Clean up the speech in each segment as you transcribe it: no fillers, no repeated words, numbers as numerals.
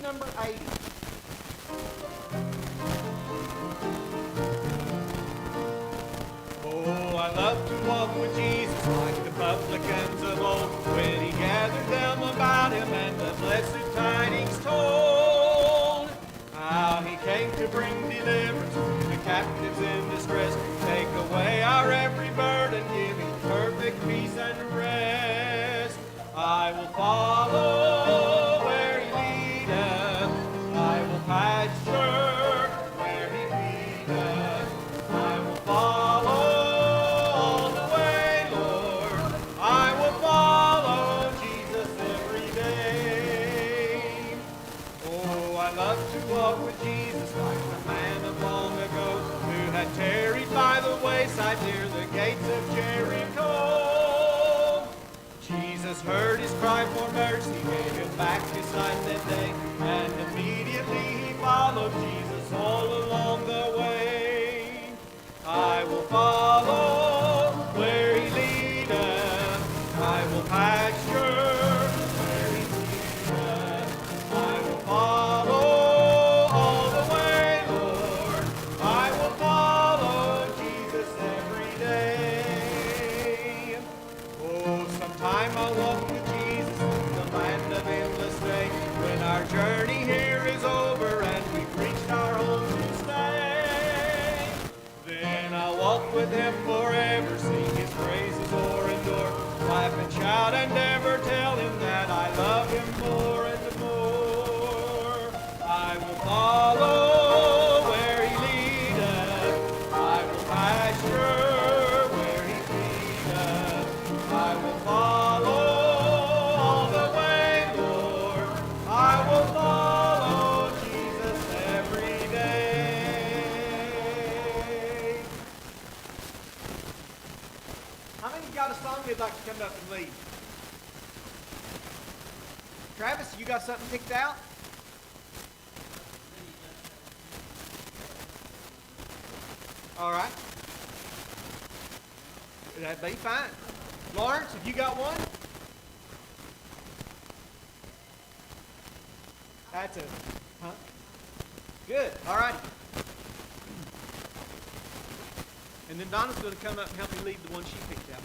number 80. Oh, I love to walk with Jesus like the publicans of old, when he gathered them about him and the blessed tidings told. How he came to bring deliverance to the captives in distress, take away our every burden, giving perfect peace and rest. I will follow where he leadeth, I will pasture where he feedeth, I will follow all the way, Lord, I will follow Jesus every day. Oh, I love to walk with Jesus like the man of long ago, who had tarried by the wayside near the gates of Jericho. Jesus heard his cry for mercy, gave him back his sight that day, and immediately he followed Jesus all along the way. I will follow where he leadeth, I will pasture where he leadeth, I will follow all the way, Lord, I will follow Jesus every day. Oh, sometime I'll walk with Jesus in the land of endless day, when our journey here is over and we've reached our home to stay. Then I'll walk with him forever, sing his praises o'er and o'er, laugh and shout and ever tell him that I love him more and more. I will follow where he leadeth, I will pasture where he feedeth, I will follow all the way, Lord, I will follow Jesus every day. How many got a song they'd like to come up and lead? Travis, you got something picked out? All right. That'd be fine. Lawrence, have you got one? That's a, huh? Good. All righty. And then Donna's going to come up and help me lead the one she picked out.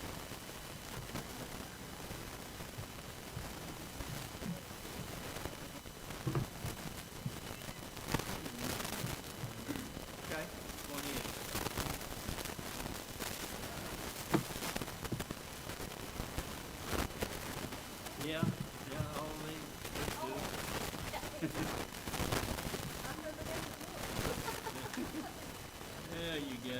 Okay. Yeah, I'll leave. Yeah, you got it.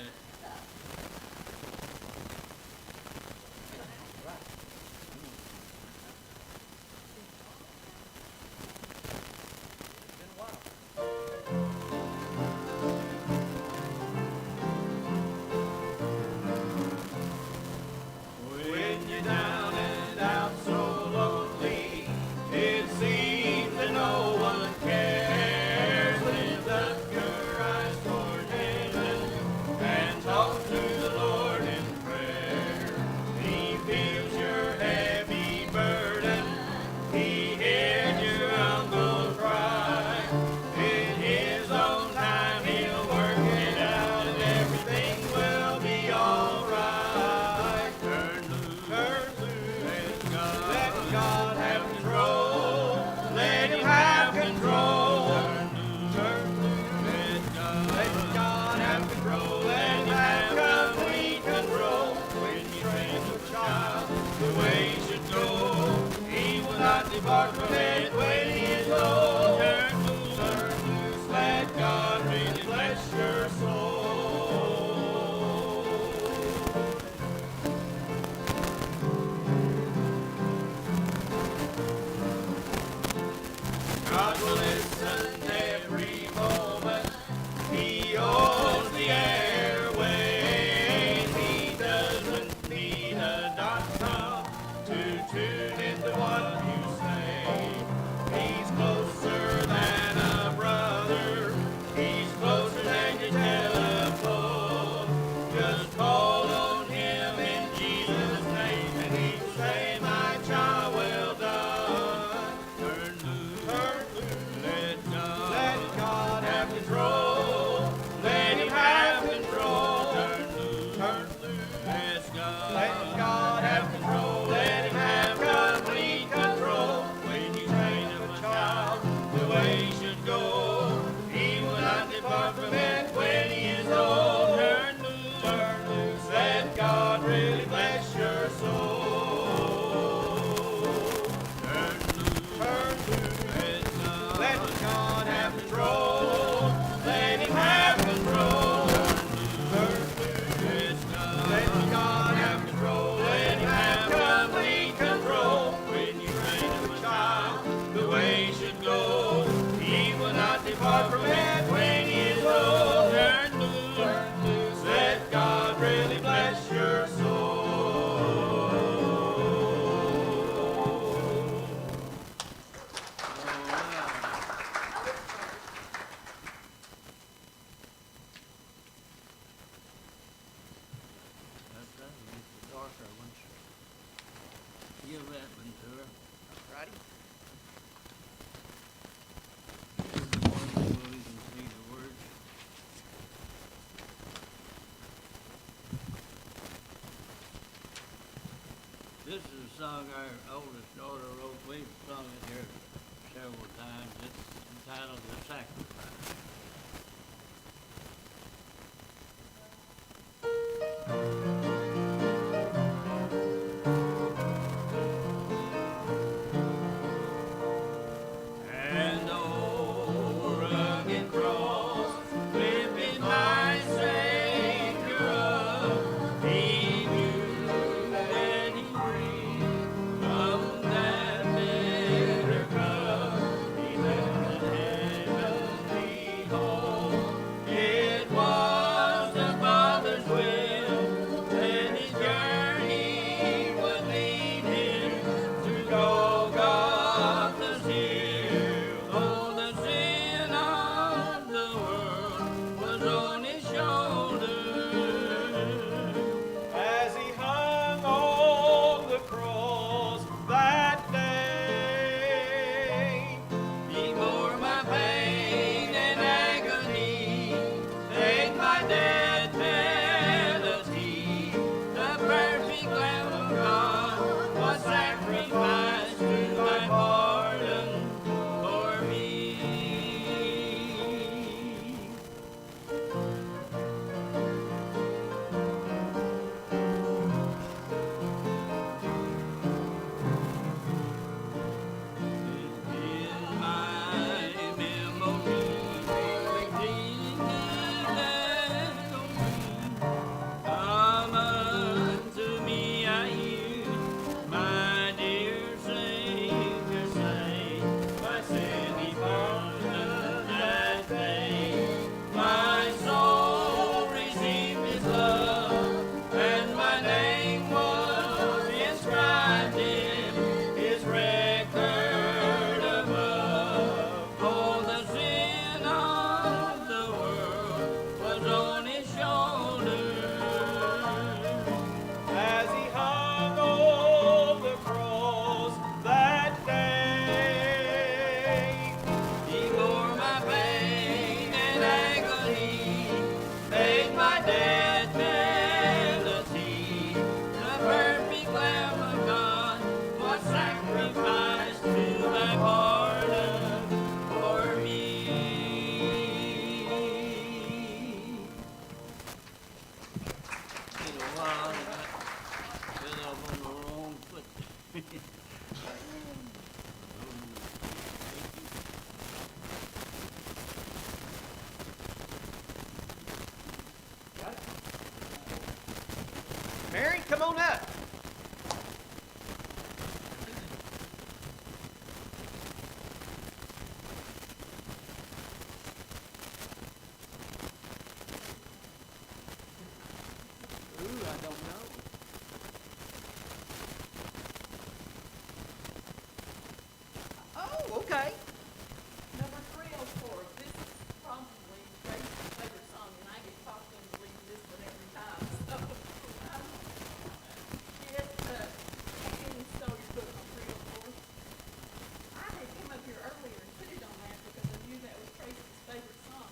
When you're down and out so lonely, it seems that no one cares. Lift up your eyes toward heaven and talk to the Lord in prayer. He feels your heavy burden. He hears your humble cry. In His own time He'll work it out and everything will be all right. Turn loose, let God have control. Let Him have control. Turn loose, let God have control. Let Him have complete control. When you train your child the way he should go, he will not depart from it when he is old. Turn loose, let God really bless your soul. God will listen every moment. He owns the airways. He doesn't need a .com to tune into what you say. He give that one to her. Righty. Here's the one so we can see the words. This is a song our oldest daughter wrote. We've sung it here several times. It's entitled The Sacrifice. And oh, rugged cross, lifted my Savior up. He knew that he freed from that bitter cup. He left the heavenly home. It was the Father's will that his journey would lead him to Golgotha's hill. Oh, the sin of the world was on his shoulders. As he hung on the cross that day, He bore my pain and agony, paid my death penalty. The perfect Lamb of God was sacrificed to my pardon for me. In my memory, redeemed and free. Come unto me, I hear my dear Savior say, my sin he pardoned that day. My soul received his love, and my name was inscribed in his record above. Oh, the sin of the world was on his shoulders. as he hung on the cross that day, He bore my pain and agony, paid my death penalty. The perfect Lamb of God was sacrificed to my pardon for me. Been a while, I got up on the wrong foot. Got it? Mary, come on up. Ooh, I don't know. Oh, okay. Number 304, this is probably Grace's favorite song, and I get talked into leading this one every time, so, yes, Kenny stole your book on 304. I had come up here earlier and put it on that because I knew that was Tracy's favorite song.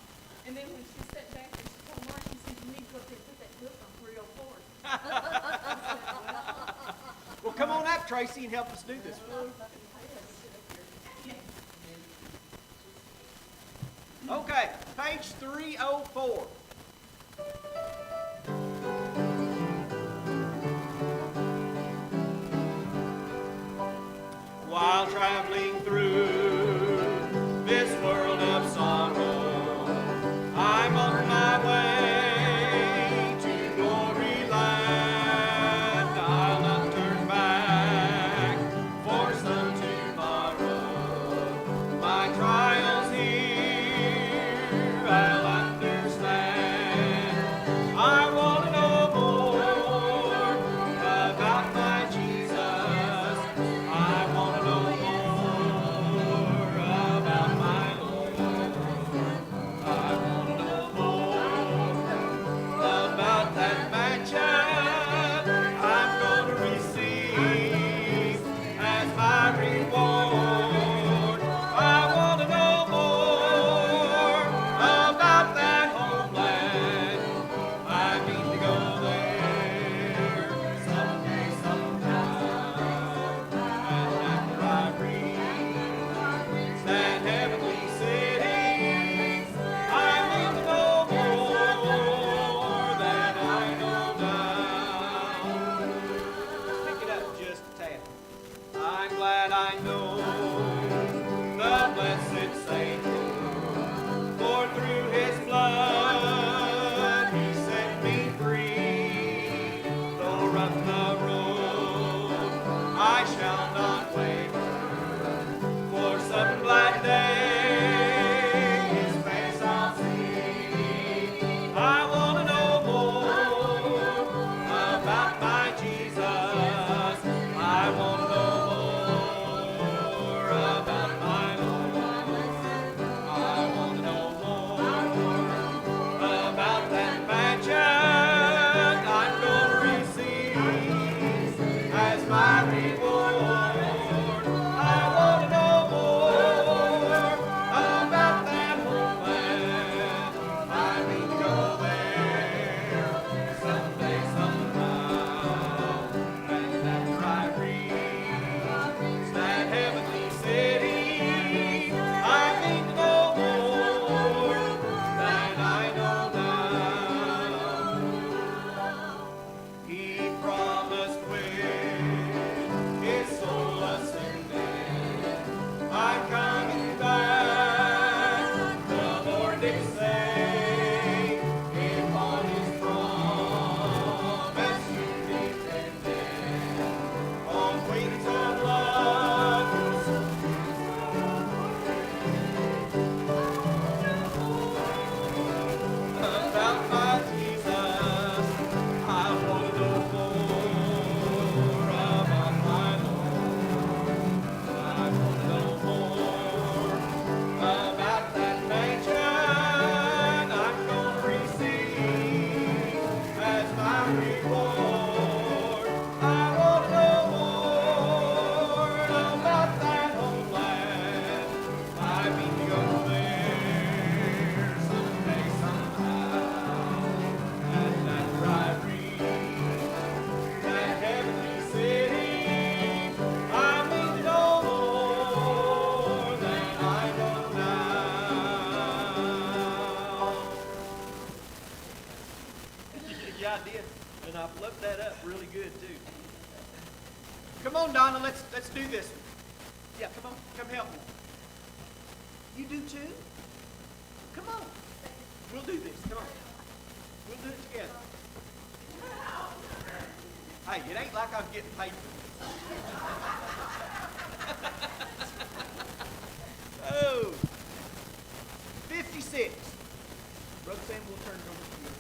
And then when she sat back and she told Mark, she said, you need to go up there and put that book on 304. Well, come on up, Tracy, and help us do this. Okay, page 304. while traveling through this world of sorrow, I'm on my way to glory land. I'll not turn back for some tomorrow. My trials here I'll understand. I want to know more about my Jesus. I want to know more Come on, Donna, let's do this. Yeah, come on, come help me. You do too? Come on. We'll do this. Come on. We'll do it together. Hey, it ain't like I'm getting paid for this. Oh. 56. Brother Sam, we'll turn it over to you.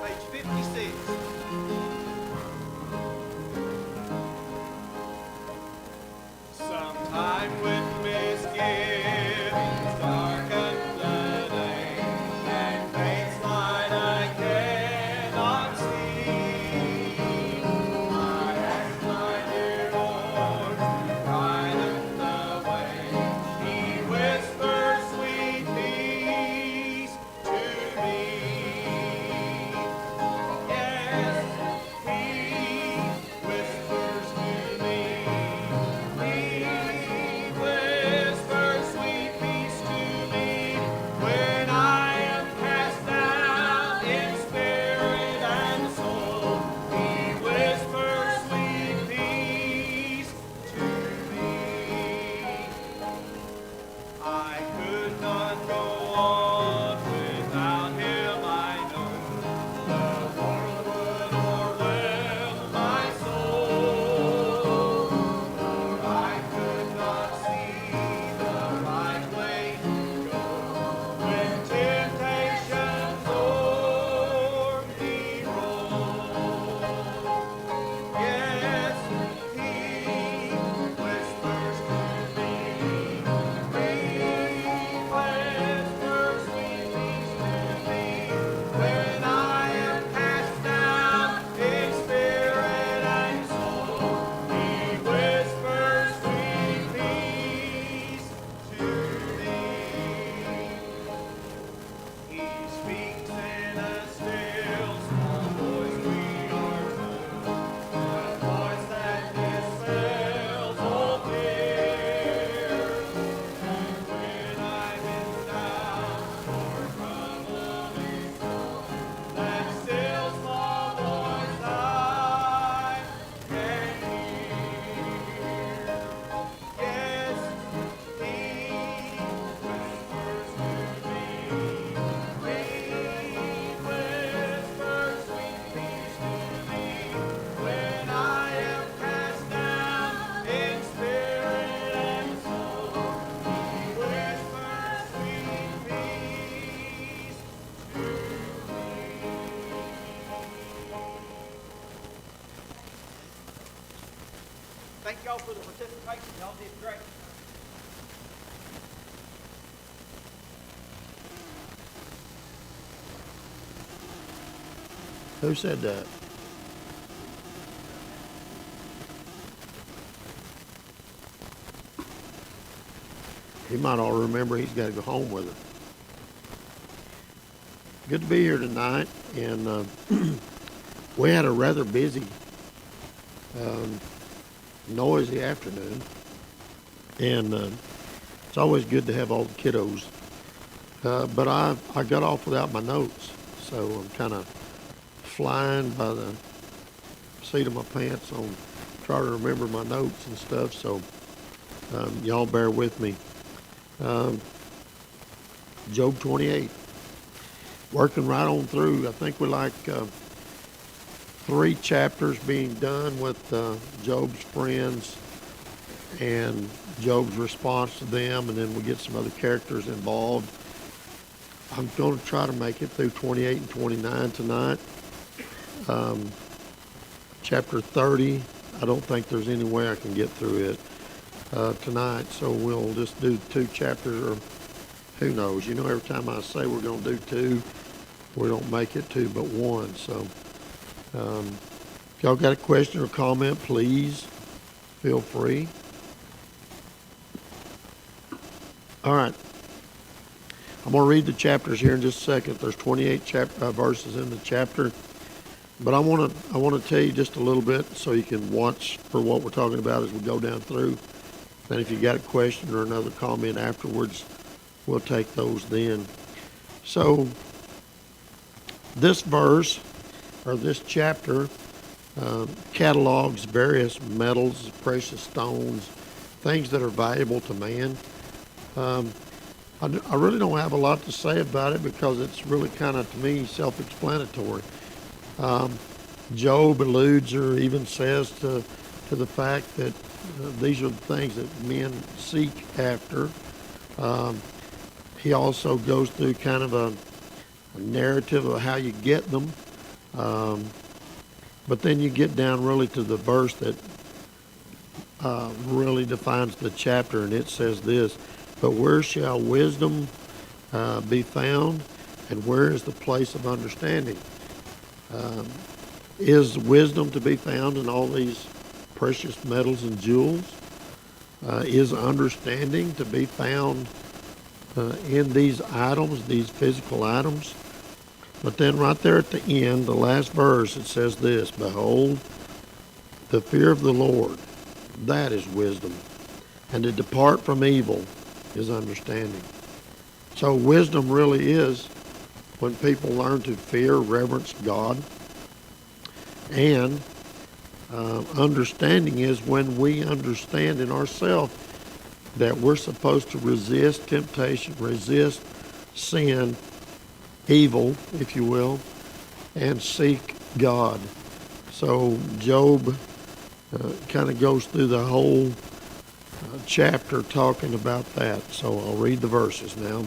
Page 56. Sometime when misgivings darken the day and fate's light I cannot see, I ask my dear Lord to brighten the way. He whispers sweet peace to me. Yes, He whispers to me. He whispers sweet peace to me when I am cast down in spirit and soul. He whispers sweet peace to me. I could not go on without Him, I know. The world would o'erwhelm my soul. For I could not see the right way to go when temptations o'er me roll. Yes, He whispers to me. He whispers sweet peace to me when I am cast down in spirit and soul. He whispers sweet peace to me. He speaks in a still small voice, we are told, a voice that dispels all fears. And when I'm in doubt or troubling soul, that still small voice I can hear. Yes, He whispers to me. He whispers sweet peace to me when I am cast down in spirit and soul. He whispers sweet peace to me. Thank y'all for the participation. Y'all did great. Who said that? He might all remember he's got to go home with her. Good to be here tonight, and we had a rather busy, noisy afternoon, and it's always good to have all the kiddos. But I got off without my notes, so I'm kind of flying by the seat of my pants on trying to remember my notes and stuff. So y'all bear with me. Job 28, working right on through. I think we're like 3 chapters being done with Job's friends and Job's response to them, and then we get some other characters involved. I'm going to try to make it through 28 and 29 tonight. Chapter 30, I don't think there's any way I can get through it tonight, so we'll just do 2 chapters, or who knows. You know, every time I say we're going to do 2, we don't make it 2 but 1. So if y'all got a question or comment, please feel free. All right. I'm going to read the chapters here in just a second. There's 28 verses in the chapter. But I want to tell you just a little bit so you can watch for what we're talking about as we go down through. And if you got a question or another comment afterwards, we'll take those then. So this verse, or this chapter, catalogs various metals, precious stones, things that are valuable to man. I really don't have a lot to say about it because it's really kind of, to me, self-explanatory. Job alludes or even says to the fact that these are the things that men seek after. He also goes through kind of a narrative of how you get them. But then you get down really to the verse that really defines the chapter, and it says this: "But where shall wisdom be found, and where is the place of understanding?" Is wisdom to be found in all these precious metals and jewels? Is understanding to be found in these items, these physical items? But then right there at the end, the last verse, it says this: "Behold, the fear of the Lord, that is wisdom, and to depart from evil is understanding." So wisdom really is when people learn to fear, reverence God. And understanding is when we understand in ourselves that we're supposed to resist temptation, resist sin, evil, if you will, and seek God. So Job kind of goes through the whole chapter talking about that. So I'll read the verses now.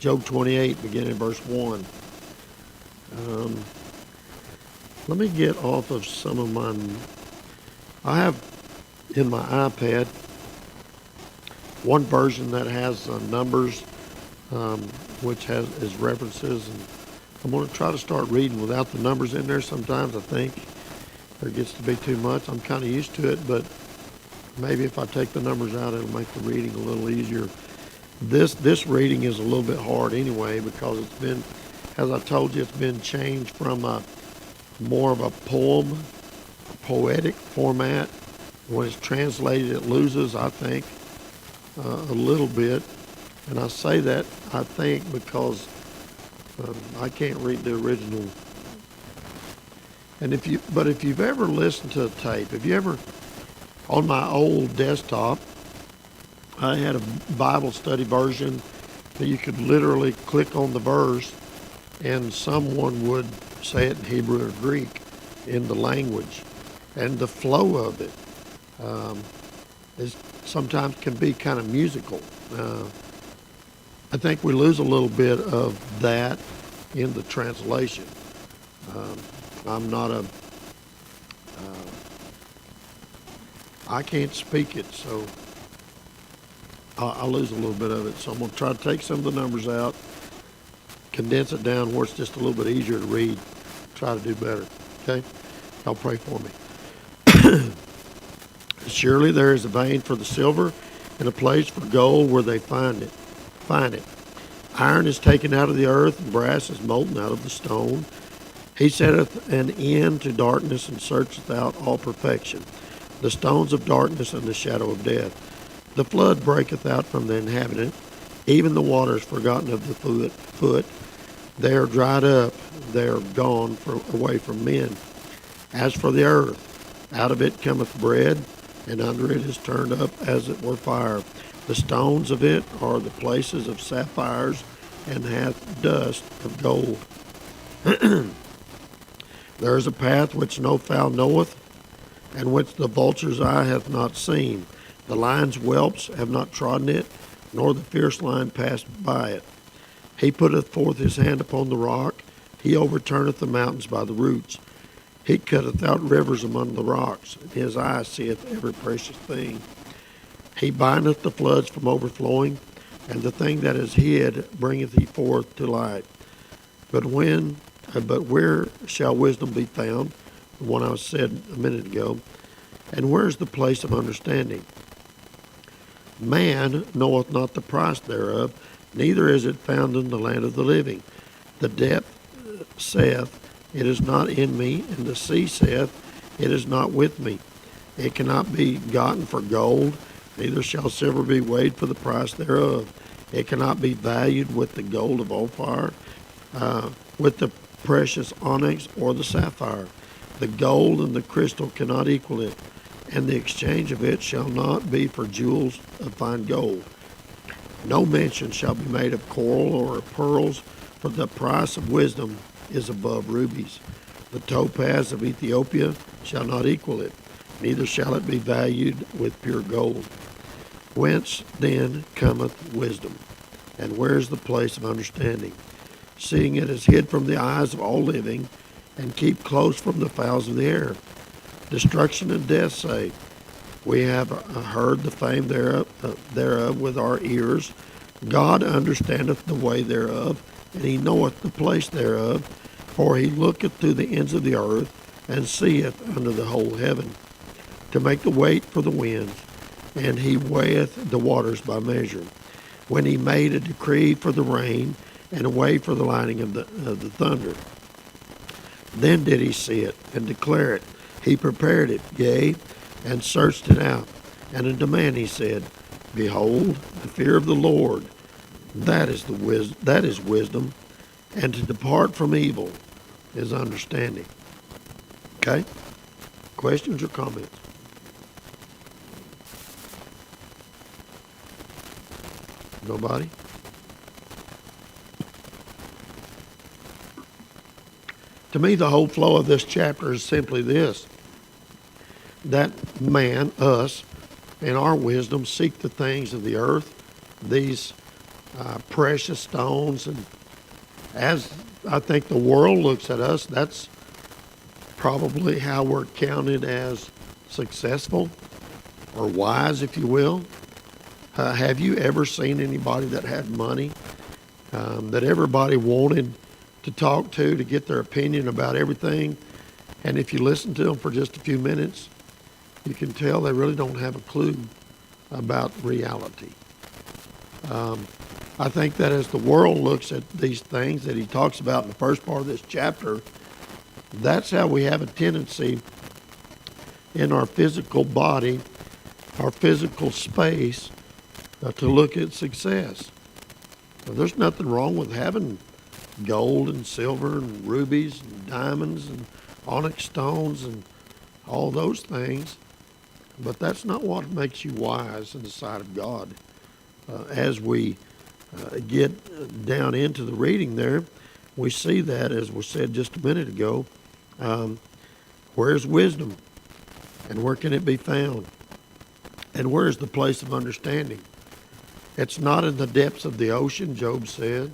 Job 28, beginning verse 1. Let me get off of some of my... I have in my iPad one version that has numbers, which is references, and I'm going to try to start reading without the numbers in there sometimes. I think it gets to be too much. I'm kind of used to it, but maybe if I take the numbers out, it'll make the reading a little easier. This reading is a little bit hard anyway because it's been, as I told you, it's been changed from more of a poem, a poetic format. When it's translated, it loses, I think, a little bit. And I say that, I think, because I can't read the original. And if you've ever listened to a tape, if you ever, on my old desktop, I had a Bible study version that you could literally click on the verse and someone would say it in Hebrew or Greek in the language. And the flow of it is sometimes can be kind of musical. I think we lose a little bit of that in the translation. I'm not a, I can't speak it, so I'll lose a little bit of it. So I'm going to try to take some of the numbers out, condense it down where it's just a little bit easier to read, try to do better. Okay? Y'all pray for me. Surely there is a vein for the silver and a place for gold where they find it. Iron is taken out of the earth, and brass is molten out of the stone. He setteth an end to darkness, and searcheth out all perfection, the stones of darkness and the shadow of death. The flood breaketh out from the inhabitant, even the waters forgotten of the foot. They are dried up, they are gone away from men. As for the earth, out of it cometh bread, and under it is turned up as it were fire. The stones of it are the places of sapphires, and hath dust of gold. There is a path which no fowl knoweth, and which the vulture's eye hath not seen. The lion's whelps have not trodden it, nor the fierce lion passed by it. He putteth forth his hand upon the rock, he overturneth the mountains by the roots. He cutteth out rivers among the rocks, and his eye seeth every precious thing. He bindeth the floods from overflowing, and the thing that is hid bringeth he forth to light. But where shall wisdom be found? The one I said a minute ago. And where is the place of understanding? Man knoweth not the price thereof, neither is it found in the land of the living. The depth saith, it is not in me, and the sea saith, it is not with me. It cannot be gotten for gold, neither shall silver be weighed for the price thereof. It cannot be valued with the gold of Ophir, with the precious onyx or the sapphire. The gold and the crystal cannot equal it, and the exchange of it shall not be for jewels of fine gold. No mention shall be made of coral or of pearls, for the price of wisdom is above rubies. The topaz of Ethiopia shall not equal it, neither shall it be valued with pure gold. Whence then cometh wisdom? And where is the place of understanding? Seeing it is hid from the eyes of all living, and keep close from the fowls of the air. Destruction and death say, we have heard the fame thereof with our ears. God understandeth the way thereof, and he knoweth the place thereof. For he looketh to the ends of the earth, and seeth under the whole heaven, to make the weight for the winds, and he weigheth the waters by measure. When he made a decree for the rain, and a way for the lightning of the thunder. Then did he see it, and declare it. He prepared it, yea, and searched it out. And unto man he said, Behold, the fear of the Lord, that is wisdom, and to depart from evil is understanding. Okay? Questions or comments? Nobody? To me, the whole flow of this chapter is simply this: that man, us, in our wisdom, seek the things of the earth, these precious stones, and as I think the world looks at us, that's probably how we're counted as successful or wise, if you will. Have you ever seen anybody that had money that everybody wanted to talk to get their opinion about everything? And if you listen to them for just a few minutes, you can tell they really don't have a clue about reality. I think that as the world looks at these things that he talks about in the first part of this chapter, that's how we have a tendency in our physical body, our physical space, to look at success. Now, there's nothing wrong with having gold and silver and rubies and diamonds and onyx stones and all those things, but that's not what makes you wise in the sight of God. As we get down into the reading there, we see that, as was said just a minute ago, where's wisdom and where can it be found? And where's the place of understanding? It's not in the depths of the ocean, Job said.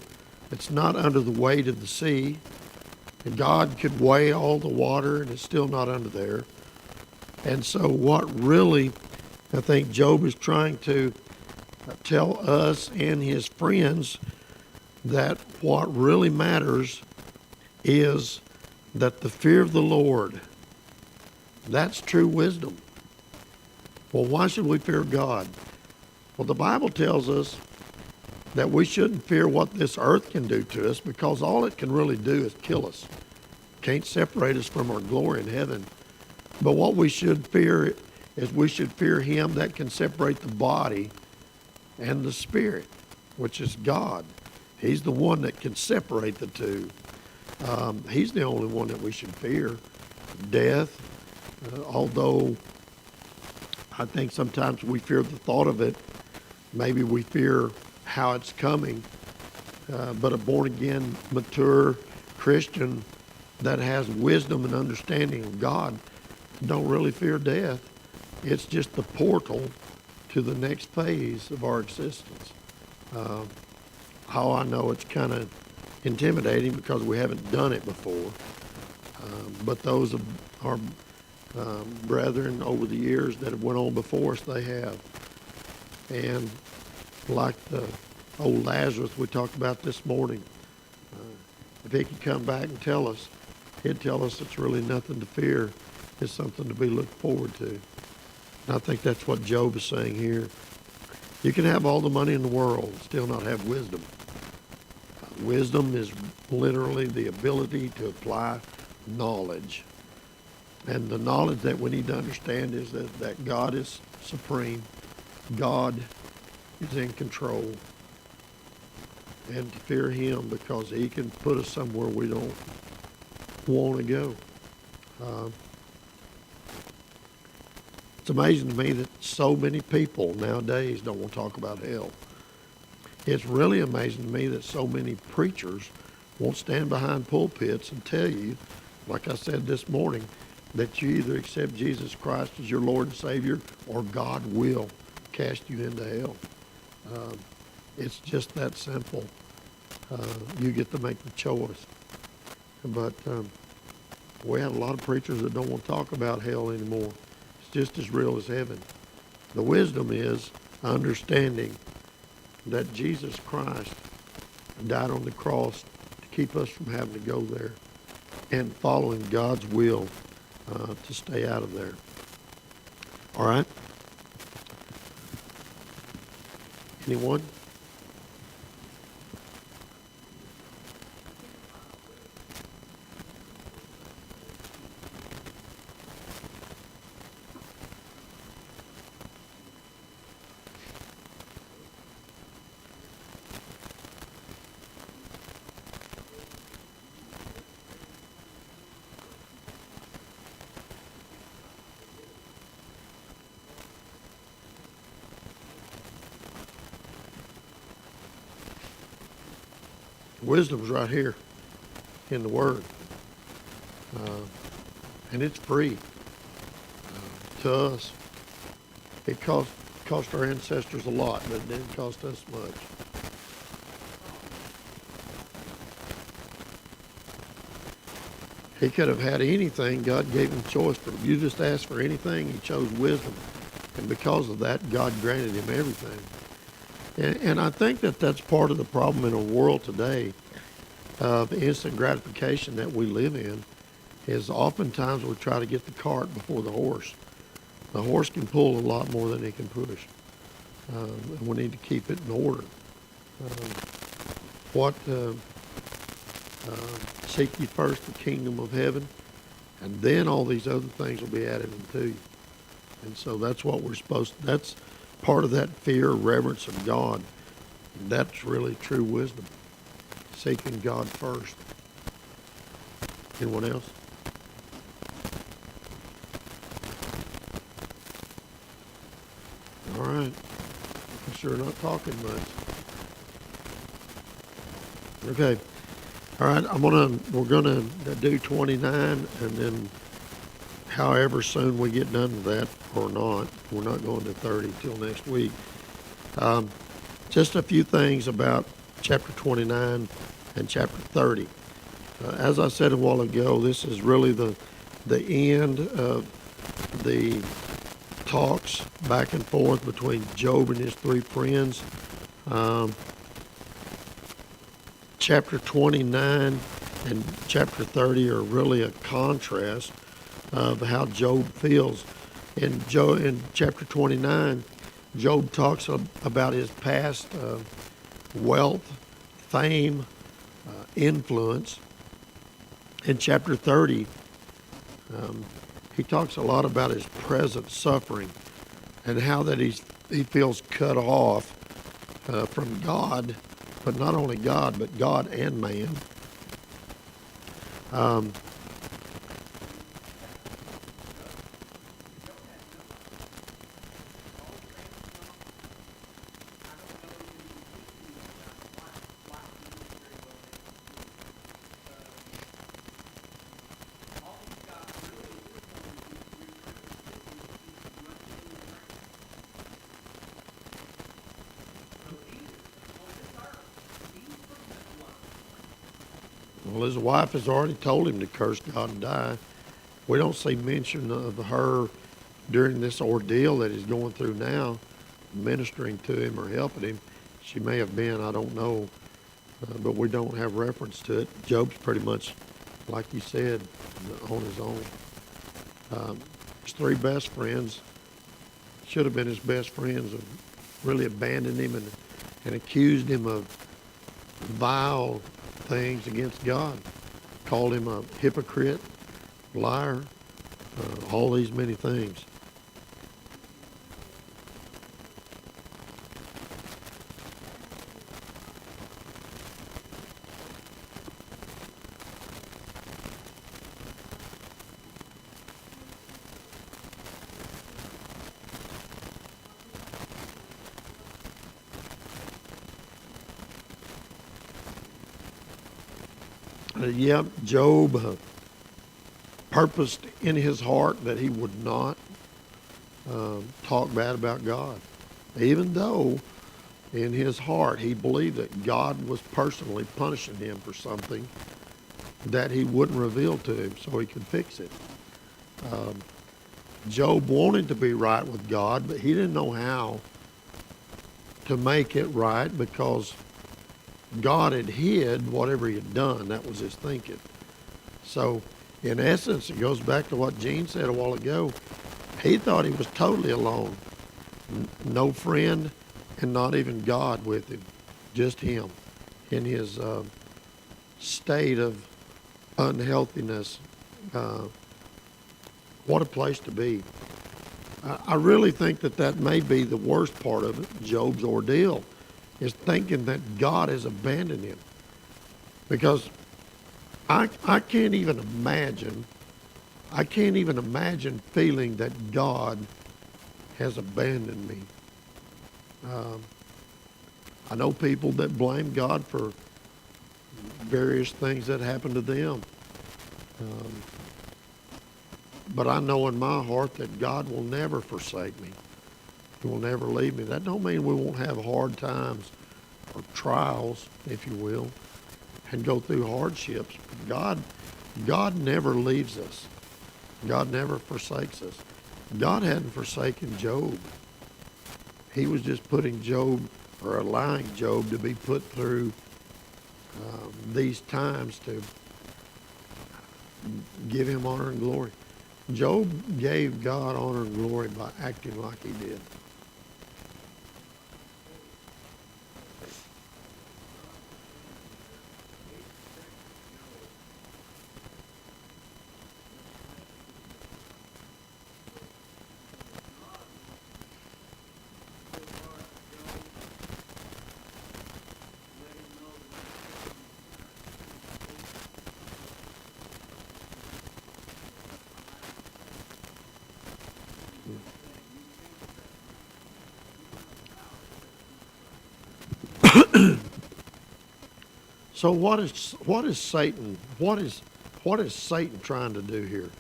It's not under the weight of the sea. And God could weigh all the water, and it's still not under there. And so what really, I think Job is trying to tell us and his friends, that what really matters is that the fear of the Lord, that's true wisdom. Well, why should we fear God? Well, the Bible tells us that we shouldn't fear what this earth can do to us, because all it can really do is kill us. Can't separate us from our glory in heaven. But what we should fear is we should fear him that can separate the body and the spirit, which is God. He's the one that can separate the two. He's the only one that we should fear. Death, although I think sometimes we fear the thought of it, maybe we fear how it's coming. But a born-again, mature Christian that has wisdom and understanding of God don't really fear death. It's just the portal to the next phase of our existence. How I know it's kind of intimidating because we haven't done it before. But those of our brethren over the years that have went on before us, they have. And like the old Lazarus we talked about this morning, if he could come back and tell us, he'd tell us it's really nothing to fear. It's something to be looked forward to. And I think that's what Job is saying here. You can have all the money in the world and still not have wisdom. Wisdom is literally the ability to apply knowledge. And the knowledge that we need to understand is that God is supreme. God is in control. And to fear him because he can put us somewhere we don't want to go. It's amazing to me that so many people nowadays don't want to talk about hell. It's really amazing to me that so many preachers won't stand behind pulpits and tell you, like I said this morning, that you either accept Jesus Christ as your Lord and Savior or God will cast you into hell. It's just that simple. You get to make the choice. But we have a lot of preachers that don't want to talk about hell anymore. It's just as real as heaven. The wisdom is understanding that Jesus Christ died on the cross to keep us from having to go there and following God's will to stay out of there. All right? Anyone? Wisdom's right here in the Word. And it's free to us. It cost our ancestors a lot, but it didn't cost us much. He could have had anything. God gave him choice. But if you just asked for anything, he chose wisdom. And because of that, God granted him everything. And I think that that's part of the problem in a world today of instant gratification that we live in, is oftentimes we try to get the cart before the horse. The horse can pull a lot more than it can push. And we need to keep it in order. Seek ye first the kingdom of heaven, and then all these other things will be added unto you. And so that's what we're supposed to, that's part of that fear, reverence of God. That's really true wisdom. Seeking God first. Anyone else? All right. I'm sure not talking much. Okay. All right. We're gonna do 29, and then however soon we get done with that or not, we're not going to 30 till next week. Just a few things about chapter 29 and chapter 30. As I said a while ago, this is really the end of the talks back and forth between Job and his three friends. Chapter 29 and chapter 30 are really a contrast of how Job feels. In chapter 29, Job talks about his past wealth, fame, influence. In chapter 30, he talks a lot about his present suffering and how that he feels cut off from God, but not only God, but God and man. Well, his wife has already told him to curse God and die. We don't see mention of her during this ordeal that he's going through now, ministering to him or helping him. She may have been, I don't know, but we don't have reference to it. Job's pretty much, like you said, on his own. His three best friends should have been his best friends, and really abandoned him and accused him of vile things against God. Called him a hypocrite, liar, all these many things. Yep, Job purposed in his heart that he would not talk bad about God, even though in his heart he believed that God was personally punishing him for something that he wouldn't reveal to him so he could fix it. Job wanted to be right with God, but he didn't know how to make it right because God had hid whatever he had done. That was his thinking. So, in essence, it goes back to what Gene said a while ago. He thought he was totally alone. No friend and not even God with him. Just him in his state of unhealthiness. What a place to be. I really think that may be the worst part of it, Job's ordeal, is thinking that God has abandoned him. Because I can't even imagine feeling that God has abandoned me. I know people that blame God for various things that happen to them. But I know in my heart that God will never forsake me. He will never leave me. That don't mean we won't have hard times or trials, if you will, and go through hardships. But God never leaves us. God never forsakes us. God hadn't forsaken Job. He was just putting Job, or allowing Job to be put through these times to give him honor and glory. Job gave God honor and glory by acting like he did. So what is Satan? What is Satan trying to do here?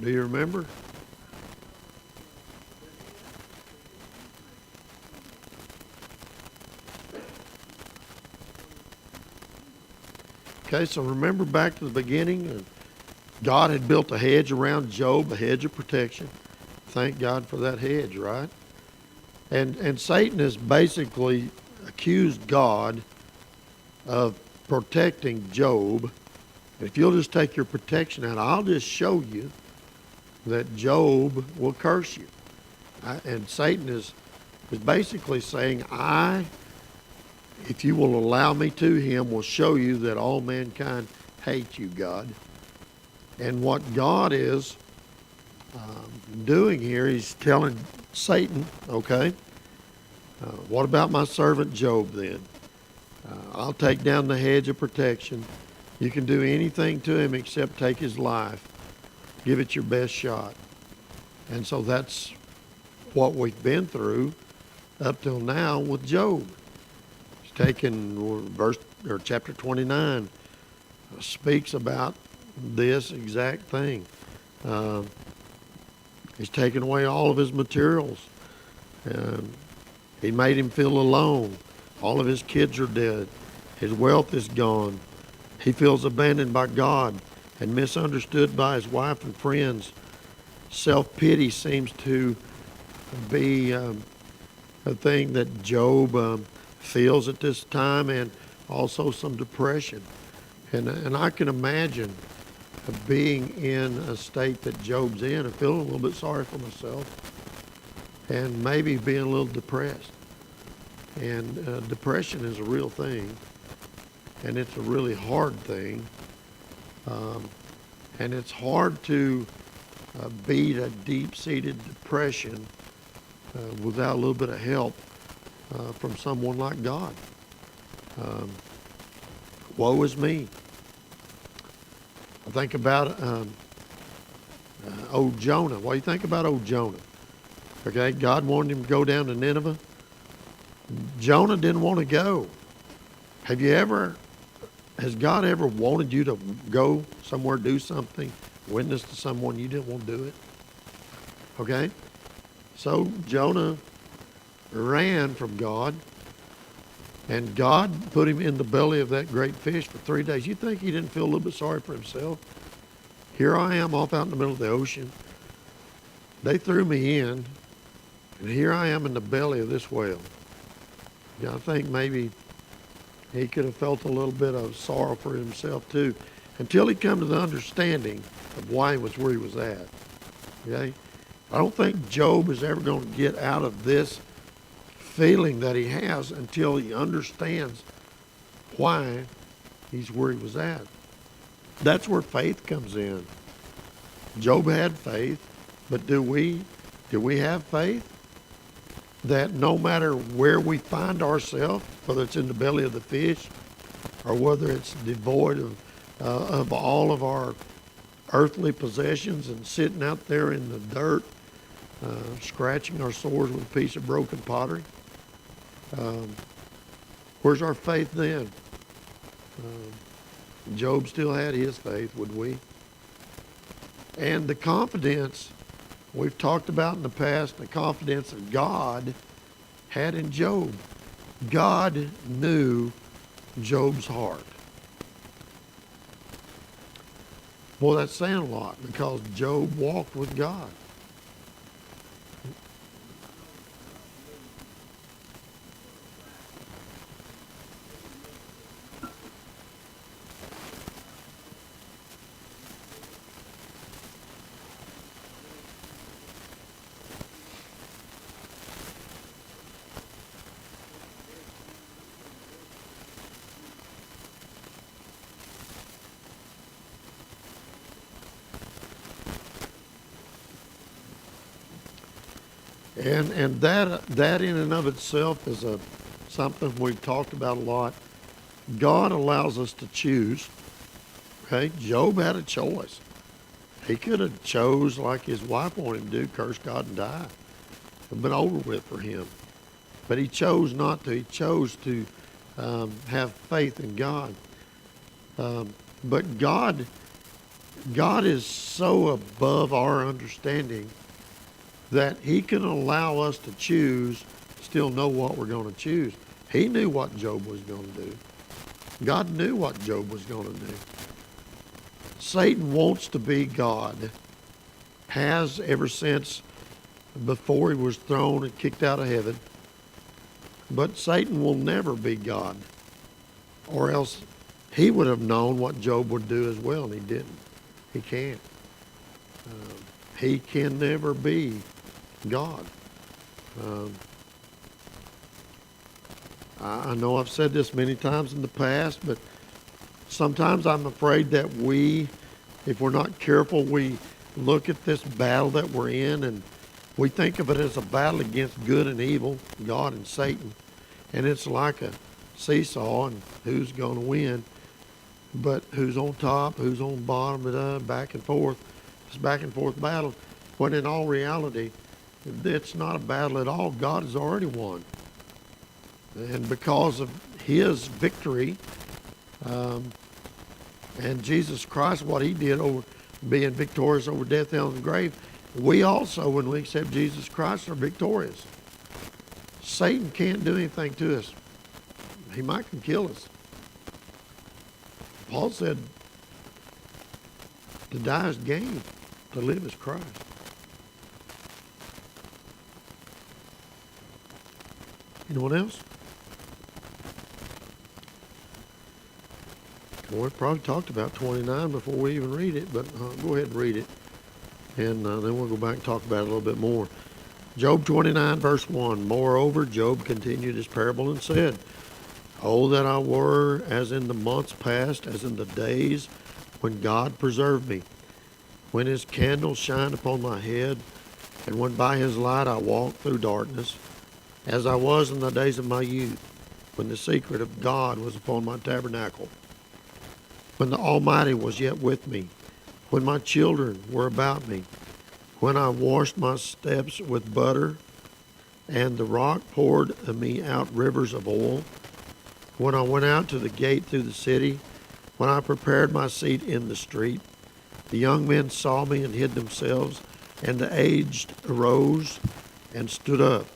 Do you remember? Okay, so remember back to the beginning, God had built a hedge around Job, a hedge of protection. Thank God for that hedge, right? And Satan has basically accused God of protecting Job. If you'll just take your protection out, I'll just show you that Job will curse you. And Satan is basically saying, if you will allow me to, him will show you that all mankind hate you, God. And what God is doing here, he's telling Satan, okay, what about my servant Job then? I'll take down the hedge of protection. You can do anything to him except take his life. Give it your best shot. And so that's what we've been through up till now with Job. He's taken chapter 29 speaks about this exact thing. He's taken away all of his materials. He made him feel alone. All of his kids are dead. His wealth is gone. He feels abandoned by God and misunderstood by his wife and friends. Self-pity seems to be a thing that Job feels at this time, and also some depression. And I can imagine being in a state that Job's in and feeling a little bit sorry for myself and maybe being a little depressed. And depression is a real thing, and it's a really hard thing. And it's hard to beat a deep-seated depression without a little bit of help from someone like God. Woe is me. I think about old Jonah. What do you think about old Jonah? Okay, God wanted him to go down to Nineveh. Jonah didn't want to go. Have you ever Has God ever wanted you to go somewhere, do something, witness to someone you didn't want to do it? Okay? So Jonah ran from God, and God put him in the belly of that great fish for 3 days. You think he didn't feel a little bit sorry for himself? Here I am off out in the middle of the ocean. They threw me in, and here I am in the belly of this whale. Yeah, I think maybe he could have felt a little bit of sorrow for himself too, until he come to the understanding of why he was where he was at. Okay? I don't think Job is ever going to get out of this feeling that he has until he understands why he's where he was at. That's where faith comes in. Job had faith, but do we have faith that no matter where we find ourselves, whether it's in the belly of the fish or whether it's devoid of all of our earthly possessions and sitting out there in the dirt, scratching our sores with a piece of broken pottery, where's our faith then? Job still had his faith, would we? And the confidence we've talked about in the past, the confidence that God had in Job. God knew Job's heart. Boy, that's saying a lot because Job walked with God. And that in and of itself is something we've talked about a lot. God allows us to choose. Okay, Job had a choice. He could have chose like his wife wanted him to do, curse God and die. It would have been over with for him. But he chose not to. He chose to have faith in God. But God is so above our understanding that he can allow us to choose, still know what we're going to choose. He knew what Job was going to do. God knew what Job was going to do. Satan wants to be God, has ever since before he was thrown and kicked out of heaven. But Satan will never be God, or else he would have known what Job would do as well, and he didn't. He can't. He can never be God. I know I've said this many times in the past, but sometimes I'm afraid that if we're not careful, we look at this battle that we're in and we think of it as a battle against good and evil, God and Satan. And it's like a seesaw and who's going to win. But who's on top, who's on bottom, back and forth. It's back and forth battle. When in all reality, it's not a battle at all. God has already won. And because of his victory, and Jesus Christ, what he did over being victorious over death, hell, and the grave, we also, when we accept Jesus Christ, are victorious. Satan can't do anything to us. He might can kill us. Paul said, to die is gain, to live is Christ. Anyone else? Well, we probably talked about 29 before we even read it, but go ahead and read it. And then we'll go back and talk about it a little bit more. Job 29, verse 1. Moreover, Job continued his parable and said, Oh, that I were as in the months past, as in the days when God preserved me, when his candle shined upon my head, and when by his light I walked through darkness, as I was in the days of my youth, when the secret of God was upon my tabernacle, when the Almighty was yet with me, when my children were about me, when I washed my steps with butter, and the rock poured of me out rivers of oil, when I went out to the gate through the city, when I prepared my seat in the street. The young men saw me and hid themselves, and the aged arose and stood up.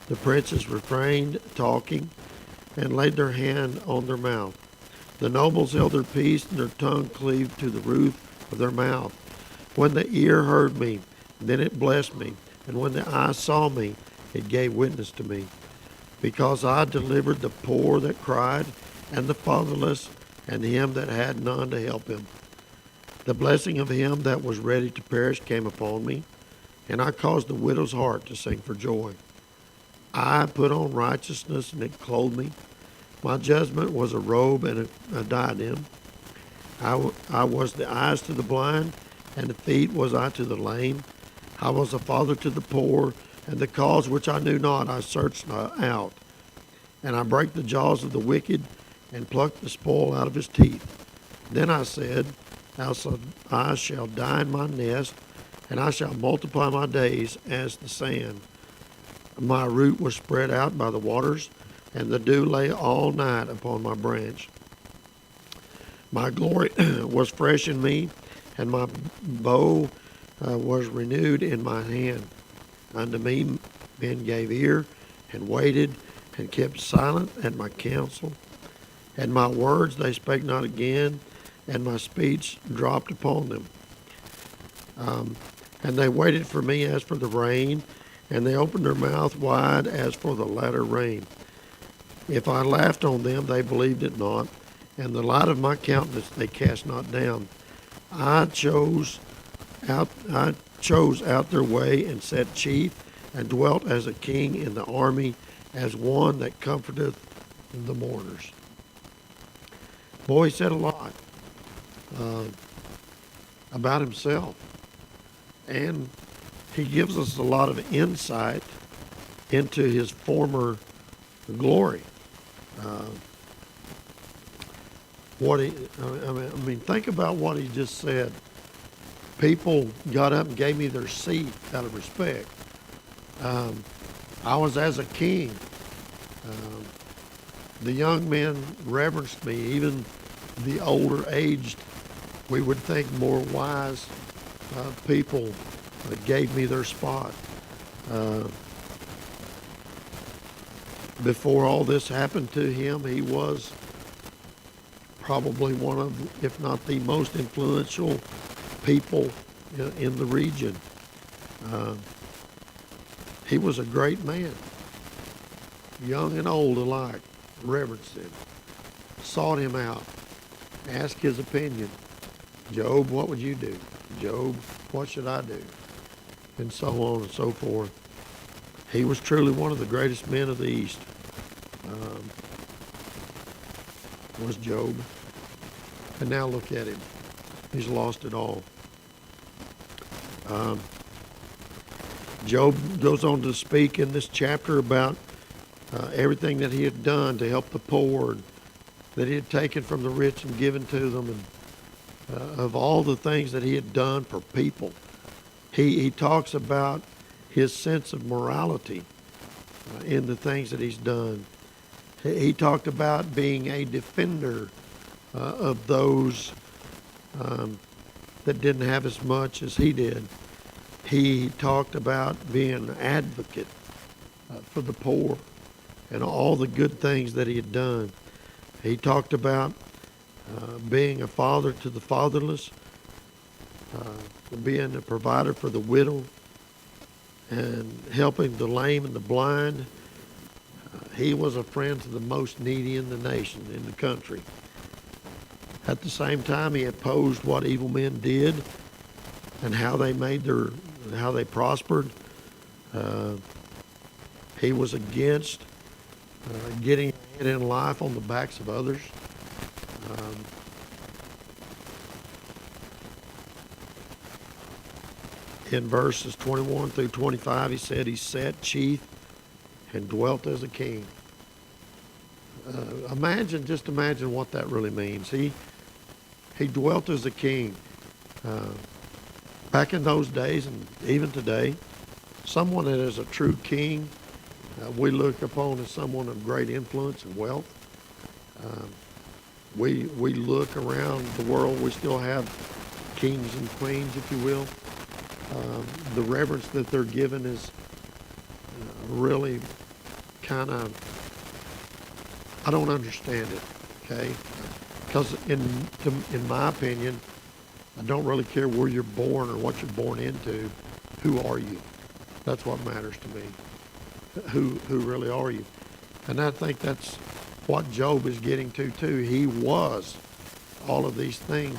The princes refrained talking and laid their hand on their mouth. The nobles held their peace, and their tongue cleaved to the roof of their mouth. When the ear heard me, then it blessed me, and when the eye saw me, it gave witness to me. Because I delivered the poor that cried, and the fatherless, and him that had none to help him. The blessing of him that was ready to perish came upon me, and I caused the widow's heart to sing for joy. I put on righteousness, and it clothed me. My judgment was a robe and a diadem. I was the eyes to the blind, and the feet was I to the lame. I was a father to the poor, and the cause which I knew not I searched out. And I brake the jaws of the wicked, and plucked the spoil out of his teeth. Then I said, I shall die in my nest, and I shall multiply my days as the sand. My root was spread out by the waters, and the dew lay all night upon my branch. My glory was fresh in me, and my bow was renewed in my hand. Unto me men gave ear, and waited, and kept silent at my counsel. And my words they spake not again, and my speech dropped upon them. And they waited for me as for the rain, and they opened their mouth wide as for the latter rain. If I laughed on them, they believed it not, and the light of my countenance they cast not down. I chose out their way, and set chief, and dwelt as a king in the army, as one that comforteth the mourners. Boy, he said a lot about himself, and he gives us a lot of insight into his former glory. I mean, think about what he just said. People got up and gave me their seat out of respect. I was as a king. The young men reverenced me. Even the older aged, we would think more wise people gave me their spot. Before all this happened to him, he was probably one of, if not the most influential people in the region. He was a great man. Young and old alike reverenced him, sought him out, asked his opinion. Job, what would you do? Job, what should I do? And so on and so forth. He was truly one of the greatest men of the East, was Job. And now look at him. He's lost it all. Job goes on to speak in this chapter about everything that he had done to help the poor, that he had taken from the rich and given to them, and of all the things that he had done for people. He talks about his sense of morality in the things that he's done. He talked about being a defender of those that didn't have as much as he did. He talked about being an advocate for the poor and all the good things that he had done. He talked about being a father to the fatherless, being a provider for the widow, and helping the lame and the blind. He was a friend to the most needy in the nation, in the country. At the same time, he opposed what evil men did and how they prospered. He was against getting ahead in life on the backs of others. In verses 21 through 25, he said he sat chief and dwelt as a king. Just imagine what that really means. He dwelt as a king. Back in those days, and even today, someone that is a true king, we look upon as someone of great influence and wealth. We look around the world, we still have kings and queens, if you will. The reverence that they're given is really kind of, I don't understand it, okay? Because in my opinion, I don't really care where you're born or what you're born into. Who are you? That's what matters to me. Who really are you? And I think that's what Job is getting to too. He was all of these things,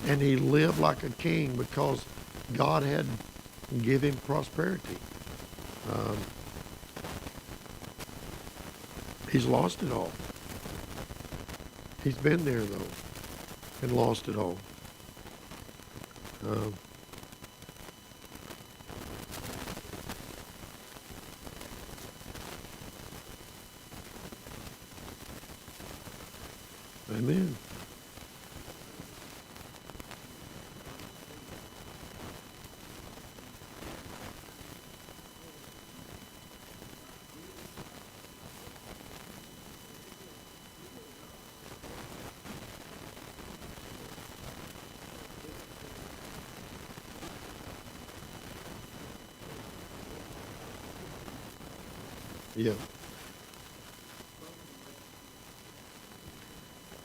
and he lived like a king because God had given him prosperity. He's lost it all. He's been there though, and lost it all. Amen. Yeah.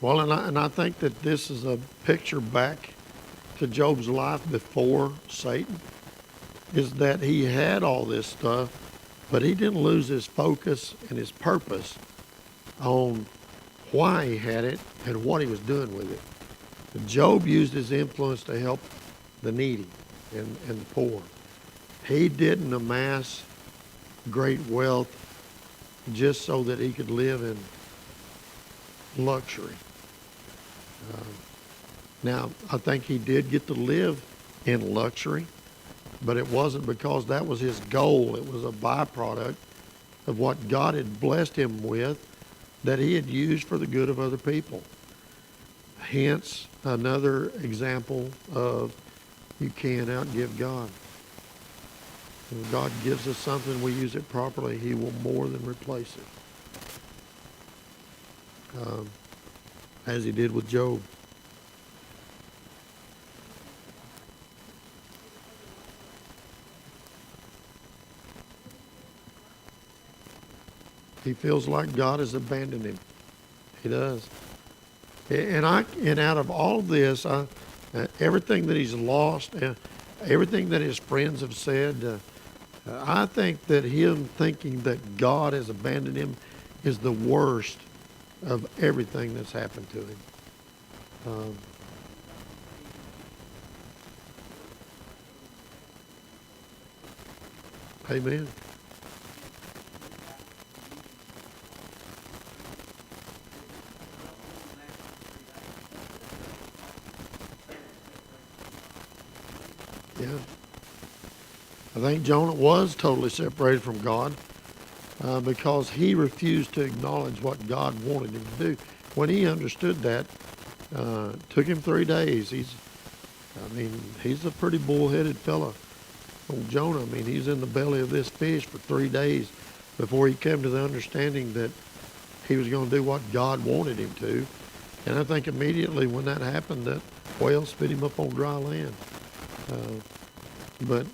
Well, and I think that this is a picture back to Job's life before Satan, is that he had all this stuff, but he didn't lose his focus and his purpose on why he had it and what he was doing with it. Job used his influence to help the needy and the poor. He didn't amass great wealth just so that he could live in luxury. Now, I think he did get to live in luxury, but it wasn't because that was his goal. It was a byproduct of what God had blessed him with that he had used for the good of other people. Hence, another example of you can't outgive God. When God gives us something, we use it properly, he will more than replace it. As he did with Job. He feels like God has abandoned him. He does. And out of all of this, everything that he's lost, everything that his friends have said, I think that him thinking that God has abandoned him is the worst of everything that's happened to him. Amen. Yeah. I think Jonah was totally separated from God because he refused to acknowledge what God wanted him to do. When he understood that, took him 3 days. He's a pretty bullheaded fella. Old Jonah, he's in the belly of this fish for 3 days before he came to the understanding that he was going to do what God wanted him to. And I think immediately when that happened, that whale spit him up on dry land. But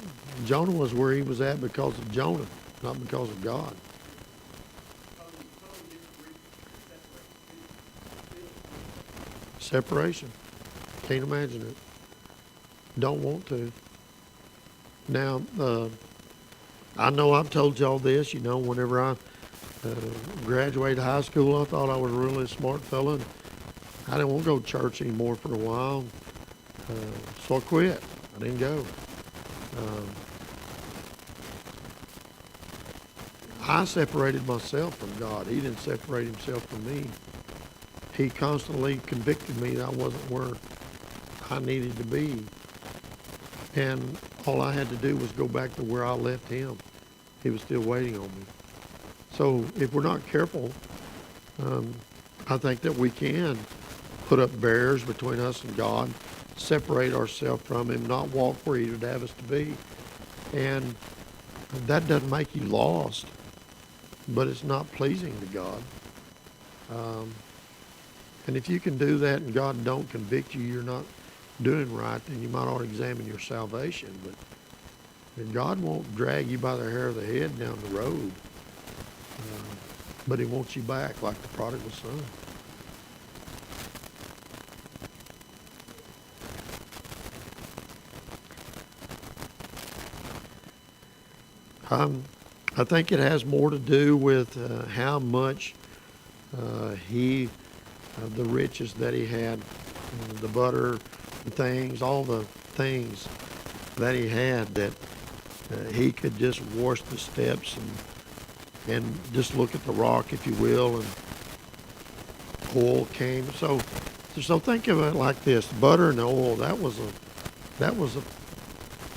Jonah was where he was at because of Jonah, not because of God. Separation. Can't imagine it. Don't want to. Now, I know I've told y'all this, whenever I graduated high school, I thought I was a really smart fella. And I didn't want to go to church anymore for a while. So I quit. I didn't go. I separated myself from God. He didn't separate himself from me. He constantly convicted me that I wasn't where I needed to be. And all I had to do was go back to where I left him. He was still waiting on me. So if we're not careful, I think that we can put up barriers between us and God, separate ourselves from him, not walk where he would have us to be. And that doesn't make you lost, but it's not pleasing to God. And if you can do that and God don't convict you, you're not doing right, then you might ought to examine your salvation. But God won't drag you by the hair of the head down the road. But he wants you back like the prodigal son. I think it has more to do with how much the riches that he had, the butter, the things, all the things that he had, that he could just wash the steps and just look at the rock, if you will, and oil came. So think of it like this: butter and oil. That was a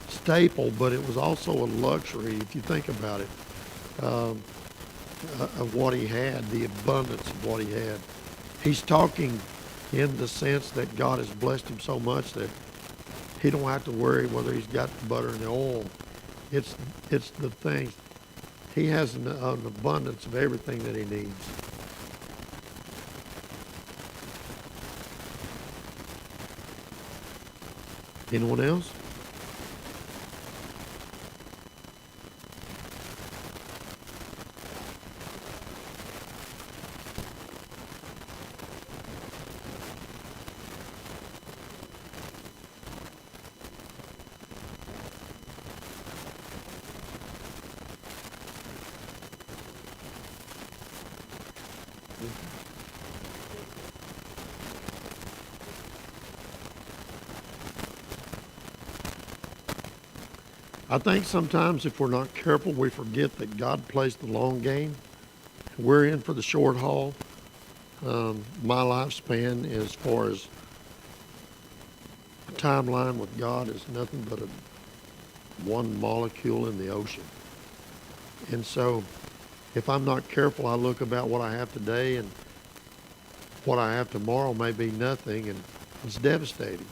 staple, but it was also a luxury, if you think about it, of what he had, the abundance of what he had. He's talking in the sense that God has blessed him so much that he don't have to worry whether he's got the butter and the oil. It's the things. He has an abundance of everything that he needs. Anyone else? I think sometimes if we're not careful, we forget that God plays the long game. We're in for the short haul. My lifespan, as far as a timeline with God, is nothing but one molecule in the ocean. And so if I'm not careful, I look about what I have today, and what I have tomorrow may be nothing, and it's devastating.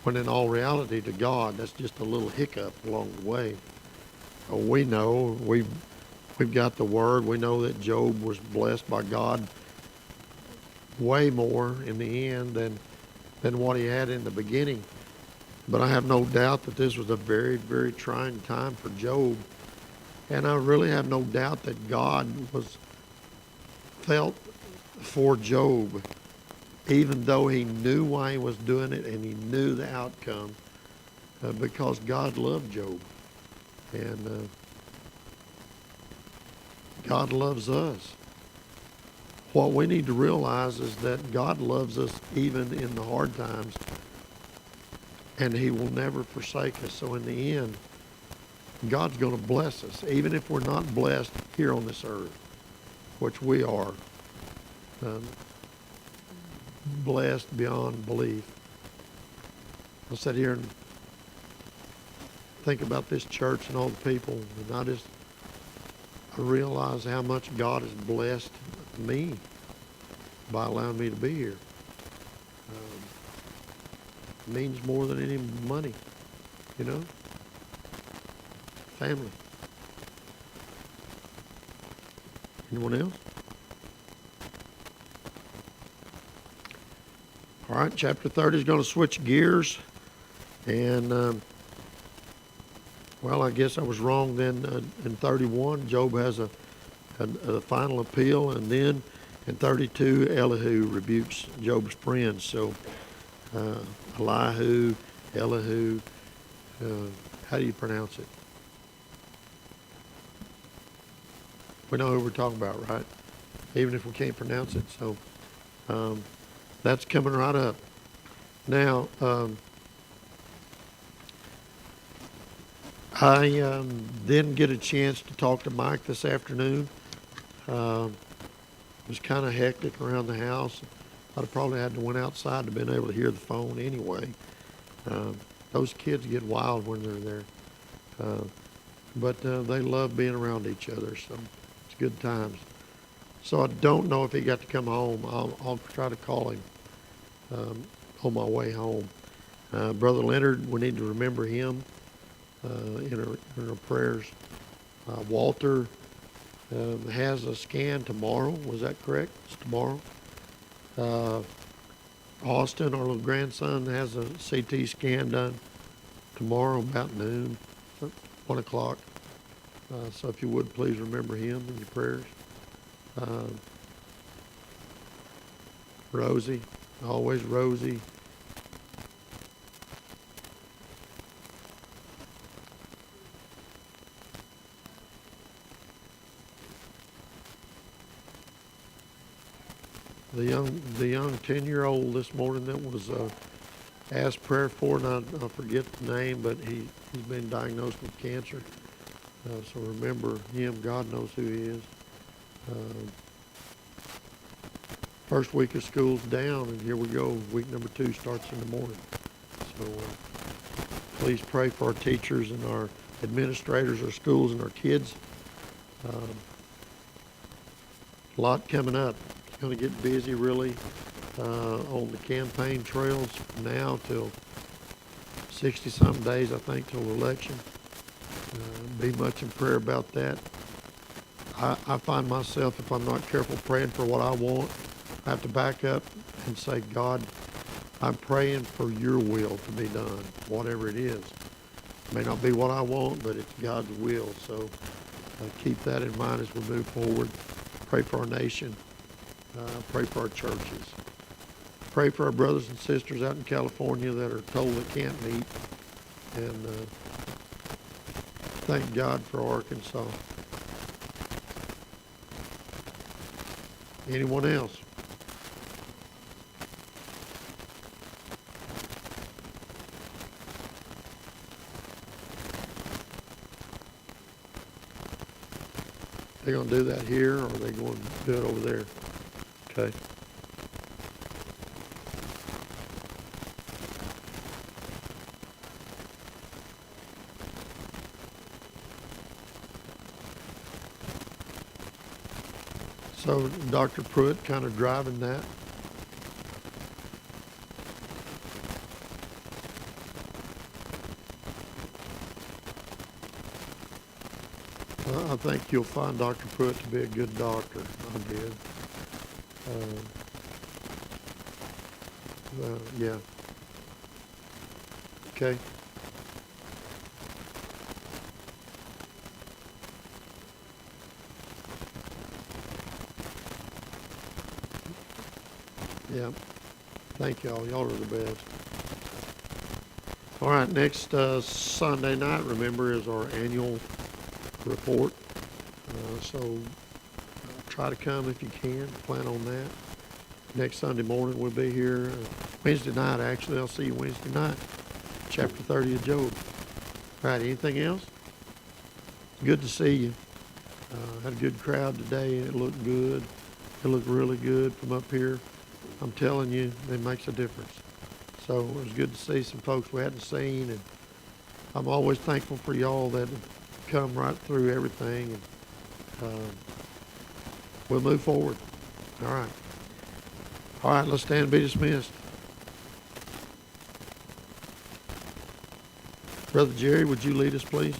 When in all reality, to God, that's just a little hiccup along the way. We know, we've got the word. We know that Job was blessed by God way more in the end than what he had in the beginning. But I have no doubt that this was a very, very trying time for Job. And I really have no doubt that God felt for Job, even though he knew why he was doing it and he knew the outcome, because God loved Job. And God loves us. What we need to realize is that God loves us even in the hard times, and he will never forsake us. So in the end, God's going to bless us, even if we're not blessed here on this earth, which we are. Blessed beyond belief. I sit here and think about this church and all the people, and I realize how much God has blessed me by allowing me to be here. It means more than any money, you know? Family. Anyone else? All right, chapter 30 is going to switch gears. And, well, I guess I was wrong then. In 31, Job has a final appeal. And then in 32, Elihu rebukes Job's friends. So Elihu, how do you pronounce it? We know who we're talking about, right? Even if we can't pronounce it. So that's coming right up. Now, I didn't get a chance to talk to Mike this afternoon. It was kind of hectic around the house. I'd probably had to went outside to been able to hear the phone anyway. Those kids get wild when they're there. But they love being around each other, so it's good times. So I don't know if he got to come home. I'll try to call him on my way home. Brother Leonard, we need to remember him in our prayers. Walter has a scan tomorrow. Was that correct? It's tomorrow. Austin, our little grandson, has a CT scan done tomorrow about noon, 1 o'clock. So if you would, please remember him in your prayers. Rosie, always Rosie. The young 10-year-old this morning that was asked prayer for, and I forget the name, but he's been diagnosed with cancer. So remember him. God knows who he is. First week of school's down, and here we go. Week number 2 starts in the morning. So please pray for our teachers and our administrators, our schools, and our kids. A lot coming up. It's going to get busy really on the campaign trails from now till 60-some days, I think, till election. Be much in prayer about that. I find myself, if I'm not careful, praying for what I want. I have to back up and say, God, I'm praying for your will to be done, whatever it is. It may not be what I want, but it's God's will. So keep that in mind as we move forward. Pray for our nation. Pray for our churches. Pray for our brothers and sisters out in California that are told they can't meet. And thank God for Arkansas. Anyone else? They going to do that here, or are they going to do it over there? Okay. So Dr. Pruitt kind of driving that. I think you'll find Dr. Pruitt to be a good doctor. I did. Yeah. Okay. Yeah. Thank y'all. Y'all are the best. All right. Next Sunday night, remember, is our annual report. So try to come if you can. Plan on that. Next Sunday morning we'll be here. Wednesday night, actually. I'll see you Wednesday night. Chapter 30 of Job. All right. Anything else? Good to see you. Had a good crowd today. It looked good. It looked really good from up here. I'm telling you, it makes a difference. So it was good to see some folks we hadn't seen, and I'm always thankful for y'all that have come right through everything. And we'll move forward. All right. All right, let's stand and be dismissed. Brother Jerry, would you lead us, please?